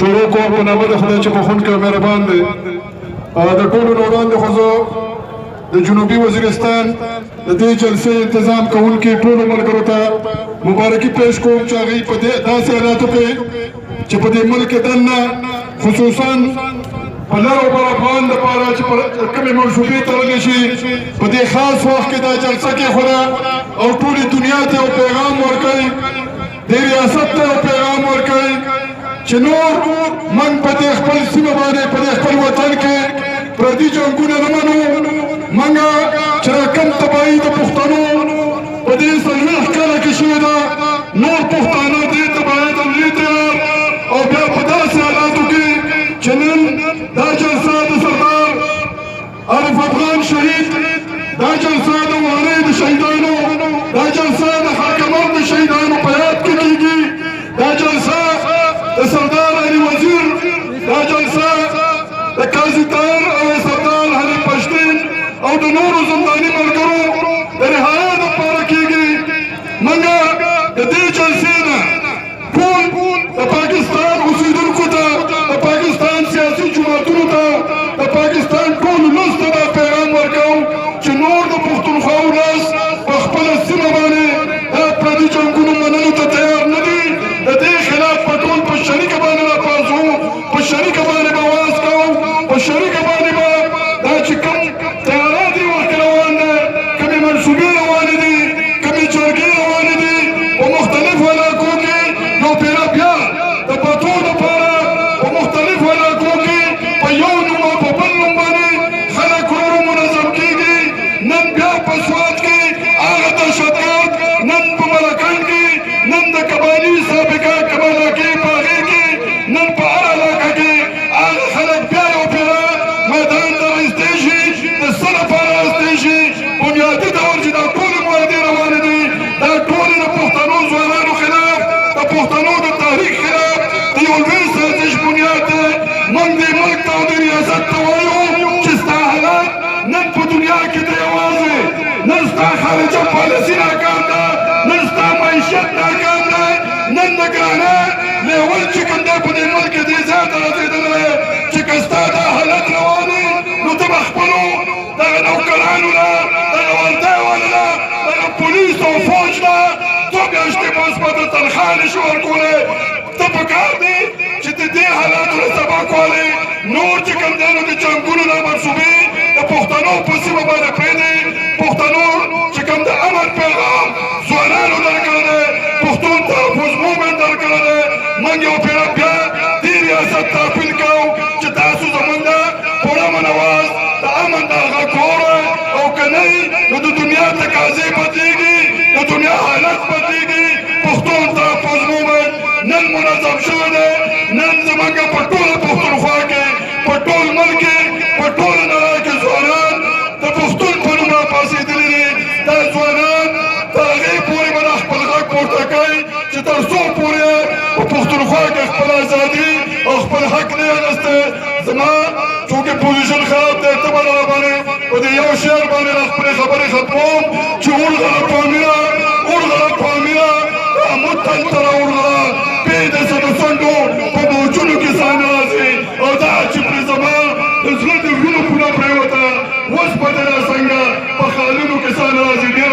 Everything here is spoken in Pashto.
شروع کوم په نامه د خدای چې بخښونکی او مهربان دی. د ټولو نه وړاندې خو زه د جنوبي وزیرستان د دې جلسې انتظام کوونکي ټولو ملګرو ته مبارکي پیش کوم چې هغوی په داسې حالاتو کې چې په دې ملک دننه خصوصا په لر او بر افغان دپاره چې کومې منصوبې تړلی شي په دې خاص وخت کې دا جلسه کېښوده او ټولې دنیا ته یو پیغام ورکوي، دې ریاست ته یو پیغام ورکوي چې نور موږ په دې خپل سیمه باندې په دې خپل وطن کې پردي جنګونه نه منو. موږ چې را کوم تباهي د پښتنو په دې 40 کاله کې شوې ده، نور پښتانه دې تباهۍ ته نه تیار او بیا په داسې حالاتو کې چې نن دا جلسه د سردار عارف افغان شهید، دا جلسه د وانۍ د شهیدانو، دا جلسه د حاکمات د شهیدانو په یاد کې کېږي، دا جلسه د سردار علي وزیر، دا جلسه د قاضي طاهر او سردار حنیف پښتین او د نورو زنداني ملګرو د رهایۍ دپاره کېږي. موږ د دې جلسې نه ټول د پاکستان اوسېدونکو ته، د پاکستان سیاسي جماعتونو ته، د پاکستان ټول ولس ته دا پیغام ورکوو چې نور د پښتونخوا ولس په خپله سیمه باندې دا پردي جنګونو منلو ته تیار نه دي. د دې خلاف به ټول په شریکه باندې راپاڅو، په شریکه باندې به واز کوو، په شریکه باندې به دا چې کوم تیارات یې ورته روان دی، کومې منصوبې روانې دي، کومې جرګې روانې دي په مختلفو علاقو کې یو پیره بیا د پتو دپاره په مختلفو علاقو کې په یو نوم او په بل نوم باندې خلک ورو منظم کېږي. نن بیا په سوات کې هغه دهشتګرد، نن په ملکند کې، نن د کبالي سابقه کبالکې په هغې کې، نن په هر علاقه کې هغه خلک بیا یو پیره میدان ته رایستی شي. د څه لپاره رایستی شي؟ بنیادي ډول چې دا ټولې معاهدې روانې دي، دا ټولې د پښتنو ځوانانو خلاف، د پښتنو د تحریک خلاف د یو لوی سازش بنیاد دی. موږ دې ملک ته او دې ریاست ته وایو چې ستا حالات نن په دنیا کې دی یوازې نن ستا خارجه پالیسي ناکام ده، نن ستا معیشت ناکام دی، نن د ګرانه لیول چې کوم دی په دې ملک کې دې ځای ته رسېدلی دی چې که ستا دا حالت روان وي نو ته به خپلو دغه نوکرانو نه، دغه وردیوانو نه، دغه پولیس او فوج نه 2 میاشتې مثبته تنخواه نشي ورکولی. ته پکار دی چې د دې حالاتو نه سبق والی، نور چې کوم دی نو د جنګونو دا منصوبې د پښتنو په سیمه باندې پرېږدي. پښتنو چې کوم د امن پیغام ځوانانو درکړی دی، پښتون تحفظ مومنټ درکړی دی. موږ یو پیره بیا دې ریاست ته اپیل کوو چې تاسو زموږ د پوره منواز د امن دا غږ واورئ او که نه نو د دنیا تقاضې بدلېږي، د دنیا حالت بدلېږي. پښتون تحفظ مومنټ نن منظم شوی دی، نن زموږ په ټوله پښتونخوا کې، په ټول ملک کې، په ټوله نړۍ کې ځوانان د پښتون په نوم راپاڅېدلي دي. دا ځوانان تر هغې پورې به دا خپل غږ پورته کوي چې تر څو پورې په پښتونخوا کې خپل ازادي او خپل حق نه اخیستی. زما چونکې پوزیشن خراب دی، ته به راباندې په دې یو شعر باندې را خپلې خبرې ختموم چې ورغله پامیره، ورغله پامیره دا متنتره ورغله پرېږده څه د څنډو په موجونو کې سانه راځي او دا چې پرې زما د زړه د وینو پوله پرېوته اوس به دې را څنګه په خالونو کې سانه راځي. ډېر